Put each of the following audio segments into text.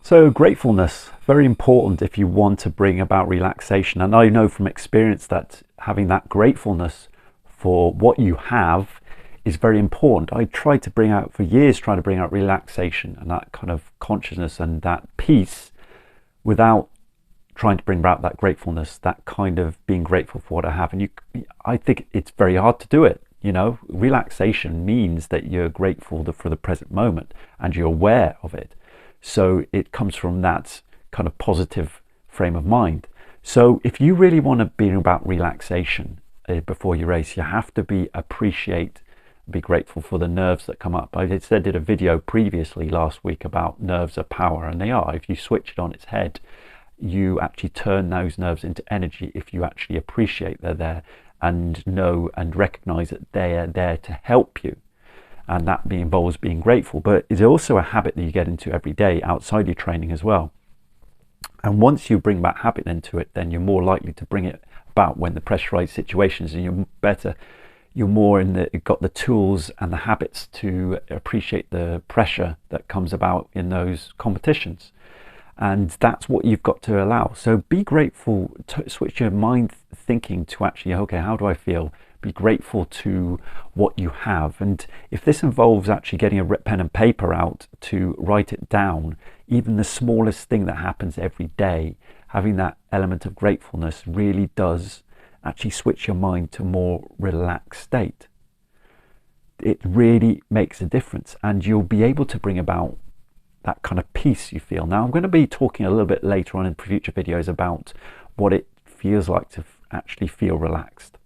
So gratefulness, very important if you want to bring about relaxation. And I know from experience that having that gratefulness for what you have is very important. I tried to bring out for years, trying to bring out relaxation and that kind of consciousness and that peace without trying to bring about that gratefulness, that kind of being grateful for what I have. And I think it's very hard to do it. You know, relaxation means that you're grateful for the present moment and you're aware of it. So it comes from that kind of positive frame of mind. So if you really want to be about relaxation before you race, you have to be grateful for the nerves that come up. I did a video previously last week about nerves of power, and they are. If you switch it on its head, you actually turn those nerves into energy if you actually appreciate they're there and know and recognize that they are there to help you. And that involves being grateful, but it's also a habit that you get into every day outside your training as well. And once you bring that habit into it, then you're more likely to bring it about when the pressurized situations, and you're more got the tools and the habits to appreciate the pressure that comes about in those competitions. And that's what you've got to allow. So be grateful, switch your mind thinking to actually, okay, how do I feel? Be grateful to what you have. And if this involves actually getting a pen and paper out to write it down, even the smallest thing that happens every day, having that element of gratefulness really does actually switch your mind to a more relaxed state. It really makes a difference, and you'll be able to bring about that kind of peace you feel. Now, I'm going to be talking a little bit later on in future videos about what it feels like to actually feel relaxed.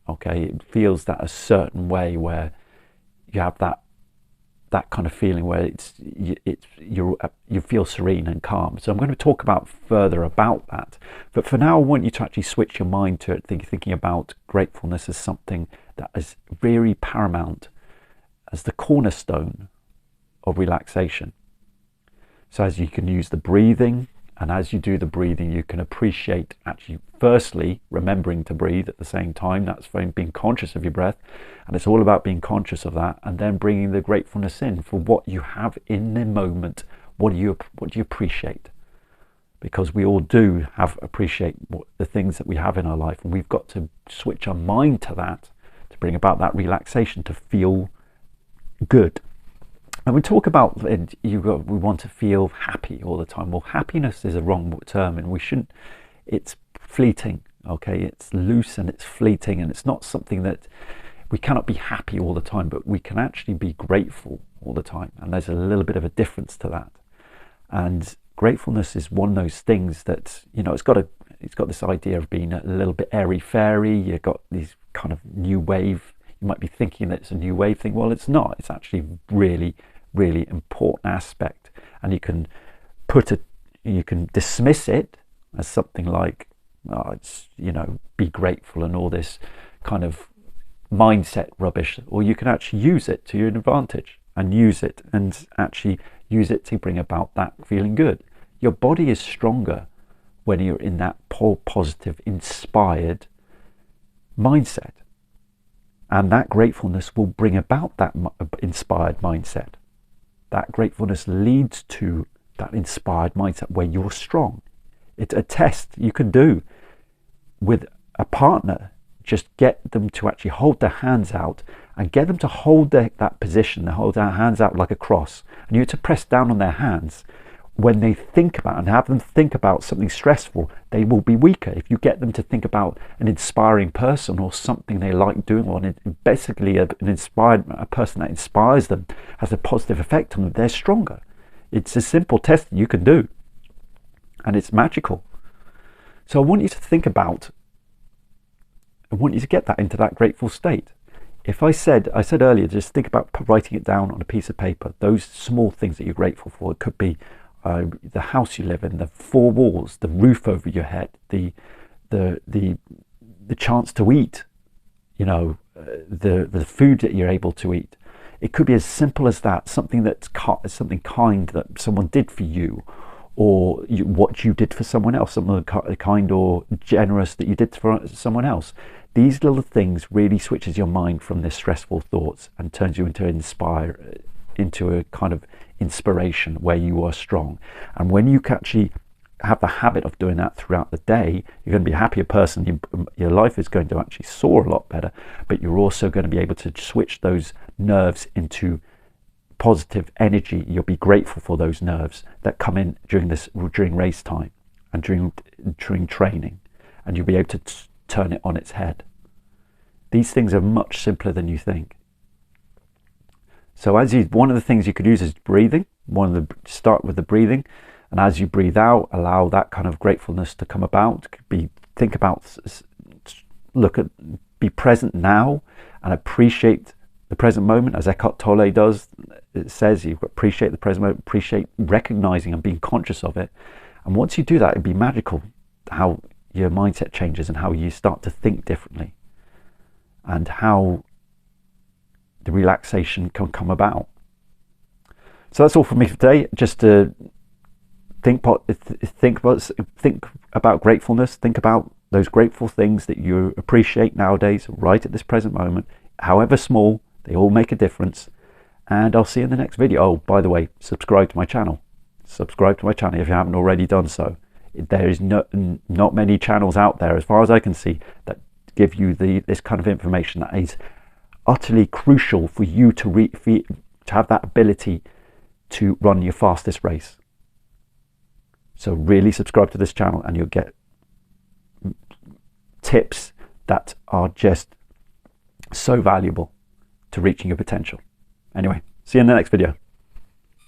Okay, it feels that a certain way where you have that kind of feeling where you feel serene and calm. So I'm going to talk about further about that. But for now, I want you to actually switch your mind to it, thinking about gratefulness as something that is very paramount, as the cornerstone of relaxation. So as you can use the breathing, and as you do the breathing, you can appreciate actually, firstly, remembering to breathe at the same time. That's being conscious of your breath. And it's all about being conscious of that, and then bringing the gratefulness in for what you have in the moment. What do you appreciate? Because we all do appreciate the things that we have in our life. And we've got to switch our mind to that, to bring about that relaxation, to feel good. And we talk about we want to feel happy all the time. Well, happiness is a wrong term, and we shouldn't. It's fleeting, okay? It's loose and it's fleeting, and it's not something that we cannot be happy all the time, but we can actually be grateful all the time. And there's a little bit of a difference to that. And gratefulness is one of those things that, you know, it's got this idea of being a little bit airy fairy. You've got these kind of new wave. You might be thinking that it's a new wave thing. Well, it's not. It's actually really important aspect, and you can dismiss it as something like, oh, it's, you know, be grateful and all this kind of mindset rubbish, or you can actually use it to your advantage and use it to bring about that feeling good. Your body is stronger when you're in that positive, inspired mindset, and that gratefulness will bring about that inspired mindset. That gratefulness leads to that inspired mindset where you're strong. It's a test you can do with a partner. Just get them to actually hold their hands out and get them to hold that position. They hold their hands out like a cross, and you have to press down on their hands. When they think about and have them think about something stressful, they will be weaker. If you get them to think about an inspiring person or something they like doing, or basically a person that inspires them, has a positive effect on them, they're stronger. It's a simple test that you can do, and it's magical. So I want you to get that into that grateful state. If I said earlier, just think about writing it down on a piece of paper, those small things that you're grateful for. It could be the house you live in, the four walls, the roof over your head, the chance to eat, you know, the food that you're able to eat. It could be as simple as that, something kind that someone did for you, or what you did for someone else, something kind or generous that you did for someone else. These little things really switches your mind from the stressful thoughts and turns you into a kind of inspiration, where you are strong. And when you actually have the habit of doing that throughout the day, you're going to be a happier person. Your life is going to actually soar a lot better, but you're also going to be able to switch those nerves into positive energy. You'll be grateful for those nerves that come in during race time and during training, and you'll be able to turn it on its head. These things are much simpler than you think. So one of the things you could use is breathing. Start with the breathing, and as you breathe out, allow that kind of gratefulness to come about. Be present now and appreciate the present moment, as Eckhart Tolle does. It says you appreciate the present moment, appreciate recognizing and being conscious of it. And once you do that, it'd be magical how your mindset changes and how you start to think differently, and how the relaxation can come about. So that's all for me for today. Just to think about gratefulness. Think about those grateful things that you appreciate nowadays, right at this present moment, however small. They all make a difference. And I'll see you in the next video. Oh, by the way, subscribe to my channel. Subscribe to my channel if you haven't already done so. There is not many channels out there, as far as I can see, that give you this kind of information that is utterly crucial for you to have that ability to run your fastest race. So really subscribe to this channel and you'll get tips that are just so valuable to reaching your potential. Anyway, see you in the next video.